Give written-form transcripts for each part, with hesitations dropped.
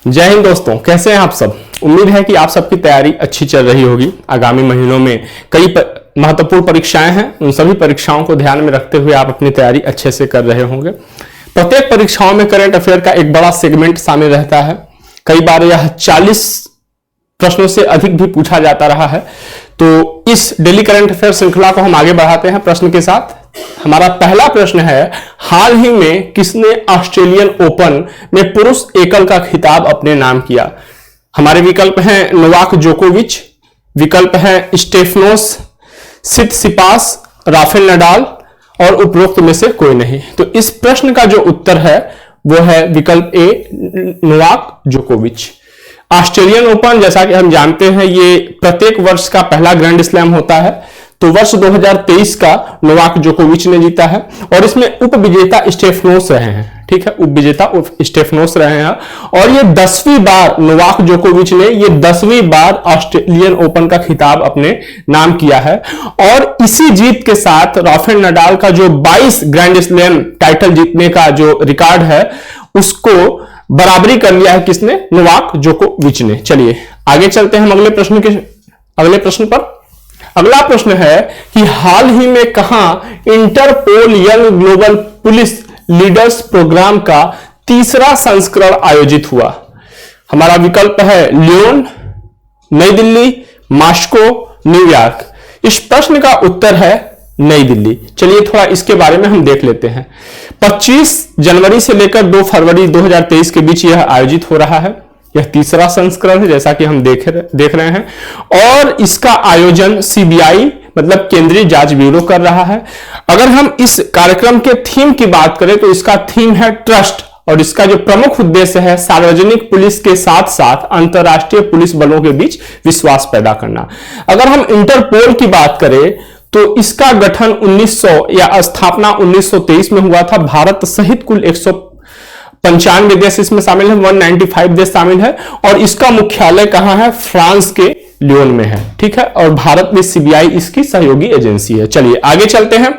जय हिंद दोस्तों, कैसे हैं आप सब। उम्मीद है कि आप सबकी तैयारी अच्छी चल रही होगी। आगामी महीनों में कई महत्वपूर्ण परीक्षाएं हैं। उन सभी परीक्षाओं को ध्यान में रखते हुए आप अपनी तैयारी अच्छे से कर रहे होंगे। प्रत्येक परीक्षाओं में करंट अफेयर का एक बड़ा सेगमेंट शामिल रहता है। कई बार यह 40 प्रश्नों से अधिक भी पूछा जाता रहा है। तो इस डेली करंट अफेयर श्रृंखला को हम आगे बढ़ाते हैं प्रश्न के साथ। हमारा पहला प्रश्न है, हाल ही में किसने ऑस्ट्रेलियन ओपन में पुरुष एकल का खिताब अपने नाम किया। हमारे विकल्प हैं नोवाक जोकोविच, विकल्प है स्टेफनोस सितसिपास, राफेल नडाल और उपरोक्त में से कोई नहीं। तो इस प्रश्न का जो उत्तर है वो है विकल्प ए, नोवाक जोकोविच। ऑस्ट्रेलियन ओपन जैसा कि हम जानते हैं ये प्रत्येक वर्ष का पहला ग्रैंड स्लैम होता है। तो वर्ष 2023 का नोवाक जोकोविच ने जीता है और इसमें उप विजेता स्टेफनोस रहे हैं। ठीक है, उप विजेता स्टेफनोस रहे हैं और ये 10वीं बार नोवाक जोकोविच ने ये 10वीं बार ऑस्ट्रेलियन ओपन का खिताब अपने नाम किया है। और इसी जीत के साथ राफेल नडाल का जो 22 ग्रैंड स्लैम टाइटल जीतने का जो रिकॉर्ड है उसको बराबरी कर लिया है किसने, नोवाक जोकोविच ने। चलिए आगे चलते हैं हम अगले प्रश्न पर। अगला प्रश्न है कि हाल ही में कहां Interpol young global police leaders programme का तीसरा संस्करण आयोजित हुआ। हमारा विकल्प है लियोन, नई दिल्ली, मॉस्को, न्यूयॉर्क। इस प्रश्न का उत्तर है नई दिल्ली। चलिए थोड़ा इसके बारे में हम देख लेते हैं। 25 जनवरी से लेकर 2 फरवरी 2023 के बीच यह आयोजित हो रहा है। यह तीसरा संस्करण है जैसा कि हम देख रहे हैं और इसका आयोजन सीबीआई मतलब केंद्रीय जांच ब्यूरो कर रहा है। अगर हम इस कार्यक्रम के थीम की बात करें तो इसका थीम है ट्रस्ट और इसका जो प्रमुख उद्देश्य है सार्वजनिक पुलिस के साथ साथ अंतरराष्ट्रीय पुलिस बलों के बीच विश्वास पैदा करना। अगर हम इंटरपोल की बात करें तो इसका गठन 1900 या स्थापना 1923 में हुआ था। भारत सहित कुल 195 देश इसमें शामिल है, 195 देश शामिल है और इसका मुख्यालय कहां है, फ्रांस के लियोन में है। ठीक है, और भारत में सीबीआई इसकी सहयोगी एजेंसी है। चलिए आगे चलते हैं।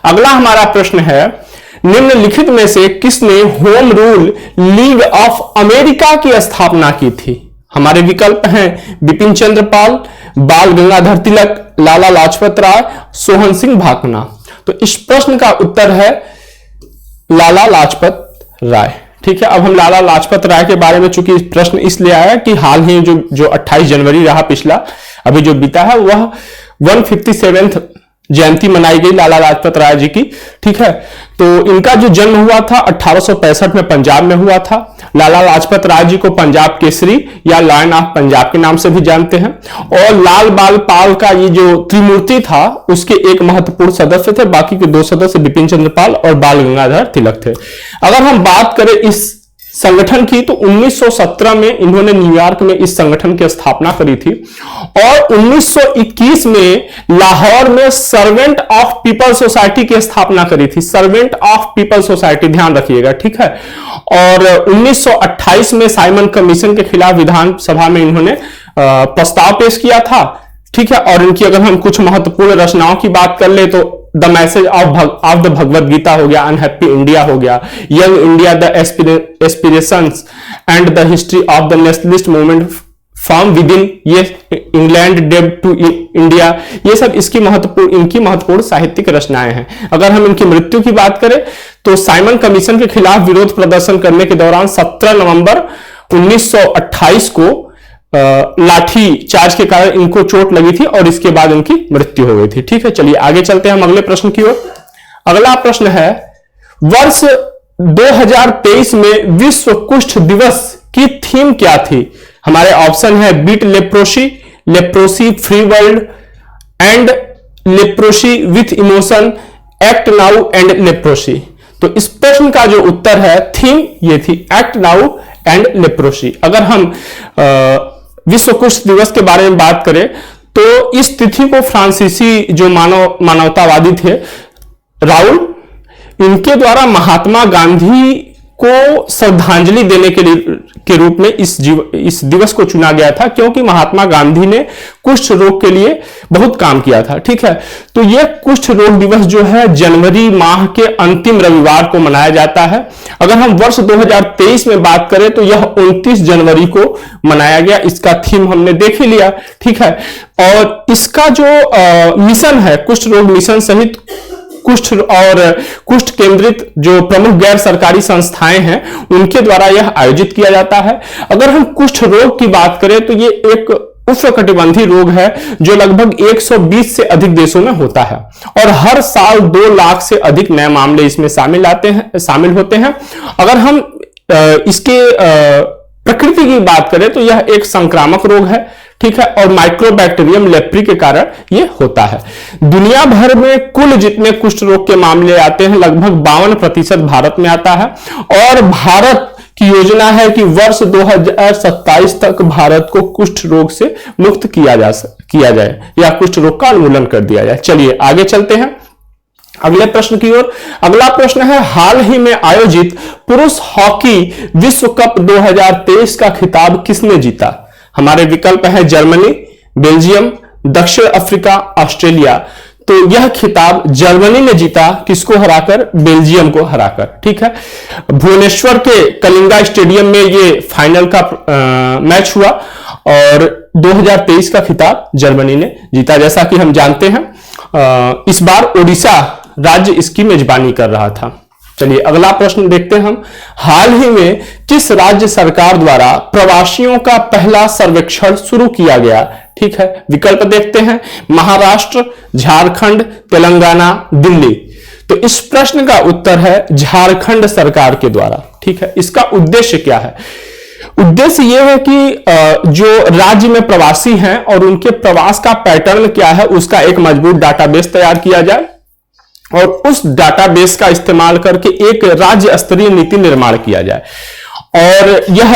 अगला हमारा प्रश्न है, निम्नलिखित में से किसने home rule league of America की स्थापना की थी। हमारे विकल्प हैं बिपिन चंद्र पाल, बाल गंगाधर तिलक, लाला लाजपत राय, सोहन सिंह भाकना। तो इस प्रश्न का उत्तर है लाला लाजपत राय। ठीक है, अब हम लाला लाजपत राय के बारे में चूंकि प्रश्न इसलिए आया कि हाल ही जो 28 जनवरी रहा पिछला अभी जो बीता है वह 157th जयंती मनाई गई लाला लाजपत राय जी की। ठीक है, तो इनका जो जन्म हुआ था 1865 में पंजाब में हुआ था। लाला लाजपत राय जी को पंजाब केसरी या लायन ऑफ पंजाब के नाम से भी जानते हैं और लाल बाल पाल का ये जो त्रिमूर्ति था उसके एक महत्वपूर्ण सदस्य थे। बाकी के 2 सदस्य बिपिन चंद्र पाल और बाल गंगाधर तिलक थे। अगर हम बात करें इस संगठन की तो 1917 में इन्होंने न्यूयॉर्क में इस संगठन की स्थापना करी थी और 1921 में लाहौर में सर्वेंट ऑफ पीपल सोसाइटी की स्थापना करी थी। सर्वेंट ऑफ पीपल सोसाइटी, ध्यान रखिएगा। ठीक है, और 1928 में साइमन कमीशन के खिलाफ विधानसभा में इन्होंने प्रस्ताव पेश किया था। ठीक है, और इनकी अगर हम कुछ महत्वपूर्ण रचनाओं की बात कर ले तो the message of the Bhagavad Gita हो गया, अनहैप्पी इंडिया हो गया, young India the aspirations and the history of the nationalist movement from with in, ये इंग्लैंड डेब्ट टू इंडिया, ये सब इनकी महत्वपूर्ण साहित्यिक रचनाएं हैं। अगर हम इनकी मृत्यु की बात करें तो साइमन कमीशन के खिलाफ विरोध प्रदर्शन करने के दौरान 17 नवंबर 1928 को लाठी चार्ज के कारण इनको चोट लगी थी और इसके बाद इनकी मृत्यु हो गई थी। ठीक है, चलिए आगे चलते हैं हम अगले प्रश्न की ओर। अगला प्रश्न है, वर्ष 2023 में विश्व कुष्ठ दिवस की थीम क्या थी। हमारे ऑप्शन है beat leprosy, leprosy free world and leprosy with emotion, act now end leprosy. तो इस प्रश्न का जो उत्तर है थीम ये थी एक्ट नाउ एंड लेप्रोसी। अगर हम विश्व कुष्ठ दिवस के बारे में बात करें तो इस तिथि को फ्रांसीसी जो मानवतावादी थे राउल, इनके द्वारा महात्मा गांधी को श्रद्धांजलि देने के रूप में इस दिवस को चुना गया था, क्योंकि महात्मा गांधी ने कुष्ठ रोग के लिए बहुत काम किया था। ठीक है, तो यह कुष्ठ रोग दिवस जो है जनवरी माह के अंतिम रविवार को मनाया जाता है। अगर हम वर्ष 2023 में बात करें तो यह 29 जनवरी को मनाया गया। इसका थीम हमने देख ही लिया। ठीक है, और इसका जो मिशन है, कुष्ठ रोग मिशन सहित कुष्ठ और कुष्ठ केंद्रित जो प्रमुख गैर सरकारी संस्थाएं हैं उनके द्वारा यह आयोजित किया जाता है। अगर हम कुष्ठ रोग की बात करें तो ये एक उष्णकटिबंधीय रोग है जो लगभग 120 से अधिक देशों में होता है और हर साल 2 लाख से अधिक नए मामले इसमें शामिल होते हैं। अगर हम इसके प्रकृति की बात करें तो यह एक संक्रामक रोग है। ठीक है, और माइक्रोबैक्टीरियम लेप्री के कारण यह होता है। दुनिया भर में कुल जितने कुष्ठ रोग के मामले आते हैं लगभग 52% भारत में आता है और भारत की योजना है कि वर्ष 2027 तक भारत को कुष्ठ रोग से मुक्त किया जाए या कुष्ठ रोग का उन्मूलन कर दिया जाए। चलिए आगे चलते हैं अगले प्रश्न की ओर। अगला प्रश्न है, हाल ही में आयोजित पुरुष हॉकी विश्व कप 2023 का खिताब किसने जीता? हमारे विकल्प है जर्मनी, बेल्जियम, दक्षिण अफ्रीका, ऑस्ट्रेलिया। तो यह खिताब जर्मनी ने जीता, किसको हराकर? बेल्जियम को हराकर। ठीक है, भुवनेश्वर के कलिंगा स्टेडियम में ये फाइनल का मैच हुआ और 2023 का खिताब जर्मनी ने जीता। जैसा कि हम जानते हैं इस बार ओडिशा राज्य इसकी मेजबानी कर रहा था। चलिए अगला प्रश्न देखते हैं हम। हाल ही में किस राज्य सरकार द्वारा प्रवासियों का पहला सर्वेक्षण शुरू किया गया? ठीक है, विकल्प देखते हैं, महाराष्ट्र, झारखंड, तेलंगाना, दिल्ली। तो इस प्रश्न का उत्तर है झारखंड सरकार के द्वारा। ठीक है, इसका उद्देश्य क्या है? उद्देश्य यह है कि जो राज्य में प्रवासी हैं और उनके प्रवास का पैटर्न क्या है उसका एक मजबूत डाटाबेस तैयार किया जाए और उस डाटाबेस का इस्तेमाल करके एक राज्य स्तरीय नीति निर्माण किया जाए। और यह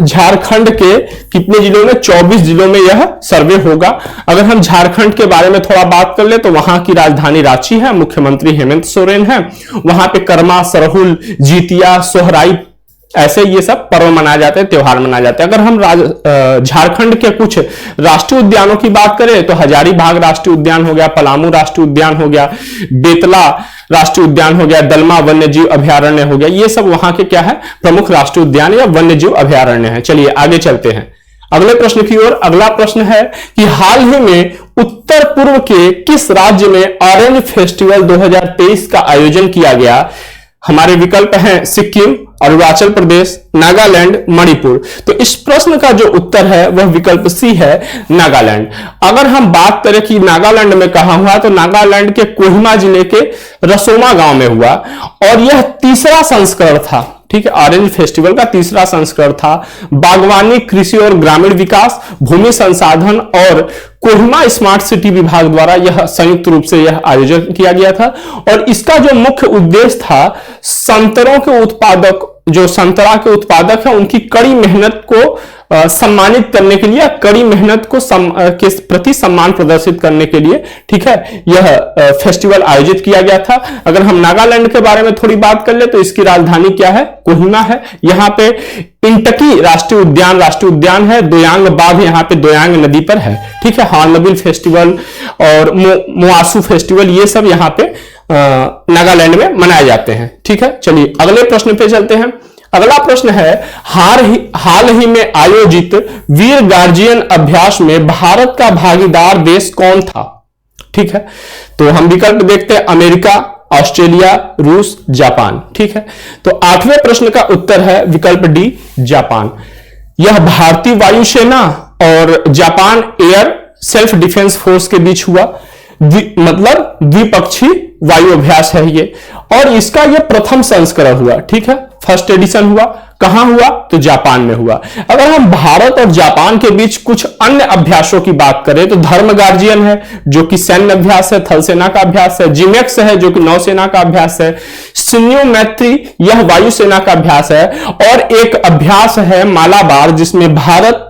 झारखंड के कितने जिलों में? 24 जिलों में यह सर्वे होगा। अगर हम झारखंड के बारे में थोड़ा बात कर ले तो वहां की राजधानी रांची है, मुख्यमंत्री हेमंत सोरेन है। वहां पे कर्मा, सरहुल, जीतिया, सोहराई ऐसे ये सब पर्व मनाए जाते हैं, त्योहार मनाए जाते हैं। अगर हम झारखंड के कुछ राष्ट्रीय उद्यानों की बात करें तो हजारीबाग राष्ट्रीय उद्यान हो गया, पलामू राष्ट्रीय उद्यान हो गया, बेतला राष्ट्रीय उद्यान हो गया, दलमा वन्यजीव अभयारण्य हो गया। ये सब वहां के क्या है? प्रमुख राष्ट्रीय उद्यान या वन्यजीव अभयारण्य है। चलिए आगे चलते हैं अगले प्रश्न की ओर। अगला प्रश्न है कि हाल ही में उत्तर पूर्व के किस राज्य में ऑरेंज फेस्टिवल 2023 का आयोजन किया गया? हमारे विकल्प हैं सिक्किम, अरुणाचल प्रदेश, नागालैंड, मणिपुर। तो इस प्रश्न का जो उत्तर है वह विकल्प सी है, नागालैंड। अगर हम बात करें कि नागालैंड में कहां हुआ तो नागालैंड के कोहिमा जिले के रसोमा गांव में हुआ और यह तीसरा संस्करण था। ठीक है, ऑरेंज फेस्टिवल का तीसरा संस्करण था। बागवानी, कृषि और ग्रामीण विकास, भूमि संसाधन और कोहिमा स्मार्ट सिटी विभाग द्वारा यह संयुक्त रूप से यह आयोजन किया गया था और इसका जो मुख्य उद्देश्य था संतरों के उत्पादक, जो संतरा के उत्पादक है उनकी कड़ी मेहनत को सम्मानित करने के लिए, कड़ी मेहनत को के प्रति सम्मान प्रदर्शित करने के लिए, ठीक है, यह फेस्टिवल आयोजित किया गया था। अगर हम नागालैंड के बारे में थोड़ी बात कर ले तो इसकी राजधानी क्या है? कोहिमा है। यहाँ पे इंटकी राष्ट्रीय उद्यान है। दोयांग बाघ यहाँ पे दोयांग नदी पर है। ठीक है, हॉर्नबिल फेस्टिवल और मोआसू फेस्टिवल ये सब यहाँ पे नागालैंड में मनाए जाते हैं। ठीक है, चलिए अगले प्रश्न पे चलते हैं। अगला प्रश्न है, हाल ही में आयोजित वीर गार्जियन अभ्यास में भारत का भागीदार देश कौन था? ठीक है, तो हम विकल्प देखते हैं, अमेरिका, ऑस्ट्रेलिया, रूस, जापान। ठीक है, तो 8वें प्रश्न का उत्तर है विकल्प डी, जापान। यह भारतीय वायुसेना और Japan air self defence force के बीच हुआ, मतलब द्विपक्षीय वायु अभ्यास है ये, और इसका ये प्रथम संस्करण हुआ। ठीक है, फर्स्ट एडिशन हुआ। कहां हुआ? तो जापान में हुआ। अगर हम भारत और जापान के बीच कुछ अन्य अभ्यासों की बात करें तो धर्म गार्जियन है जो कि सैन्य अभ्यास है, थल सेना का अभ्यास है, जिमेक्स है जो कि नौसेना का अभ्यास है, सिन्यू मैत्री यह वायुसेना का अभ्यास है, और एक अभ्यास है मालाबार जिसमें भारत,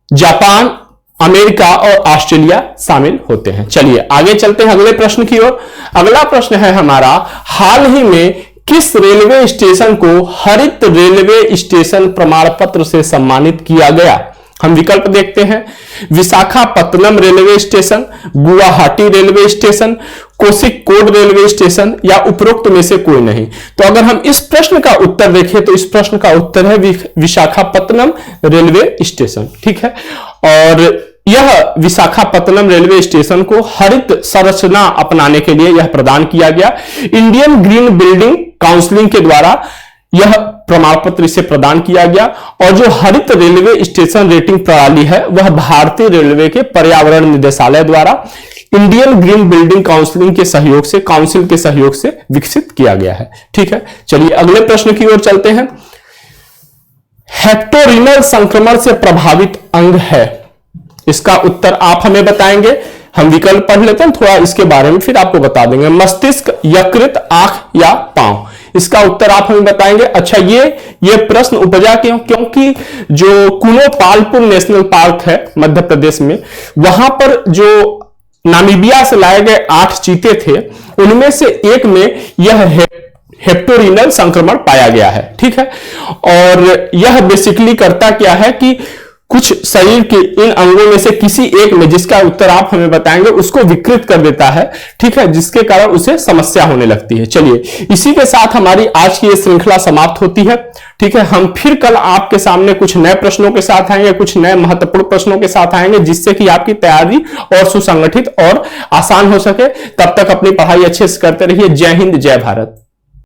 जापान, अमेरिका और ऑस्ट्रेलिया शामिल होते हैं। चलिए आगे चलते हैं अगले प्रश्न की ओर। अगला प्रश्न है हमारा, हाल ही में किस रेलवे स्टेशन को हरित रेलवे स्टेशन प्रमाण पत्र से सम्मानित किया गया? हम विकल्प देखते हैं। Visakhapatnam railway station, Guwahati railway station, Kozhikode railway station या उपरोक्त में से कोई नहीं। तो अगर हम इस प्रश्न का उत्तर देखें तो इस प्रश्न का उत्तर है विशाखापत्तनम रेलवे स्टेशन। ठीक है, और यह विशाखापत्तनम रेलवे स्टेशन को हरित संरचना अपनाने के लिए यह प्रदान किया गया। इंडियन ग्रीन बिल्डिंग काउंसिलिंग के द्वारा यह प्रमाण पत्र इसे प्रदान किया गया। और जो हरित रेलवे स्टेशन रेटिंग प्रणाली है वह भारतीय रेलवे के पर्यावरण निदेशालय द्वारा इंडियन ग्रीन बिल्डिंग काउंसिलिंग के सहयोग से, काउंसिल के सहयोग से विकसित किया गया है। ठीक है, चलिए अगले प्रश्न की ओर चलते हैं। हेप्टोरिनल संक्रमण से प्रभावित अंग है, इसका उत्तर आप हमें बताएंगे। हम विकल्प पढ़ लेते हैं थोड़ा, इसके बारे में फिर आपको बता देंगे। मस्तिष्क, यकृत, आंख या पांव, इसका उत्तर आप हमें बताएंगे। अच्छा, ये प्रश्न उपजा क्यों? क्योंकि जो कुनो पालपुर नेशनल पार्क है मध्य प्रदेश में, वहां पर जो नामीबिया से लाए गए 8 चीते थे, उनमें से एक में यह हेप्टोरिनल संक्रमण पाया गया है। ठीक है, और यह बेसिकली करता क्या है कि कुछ शरीर के इन अंगों में से किसी एक में, जिसका उत्तर आप हमें बताएंगे, उसको विकृत कर देता है। ठीक है, जिसके कारण उसे समस्या होने लगती है। चलिए, इसी के साथ हमारी आज की ये श्रृंखला समाप्त होती है। ठीक है, हम फिर कल आपके सामने कुछ नए प्रश्नों के साथ आएंगे, कुछ नए महत्वपूर्ण प्रश्नों के साथ आएंगे, जिससे कि आपकी तैयारी और सुसंगठित और आसान हो सके। तब तक अपनी पढ़ाई अच्छे से करते रहिए। जय हिंद, जय भारत।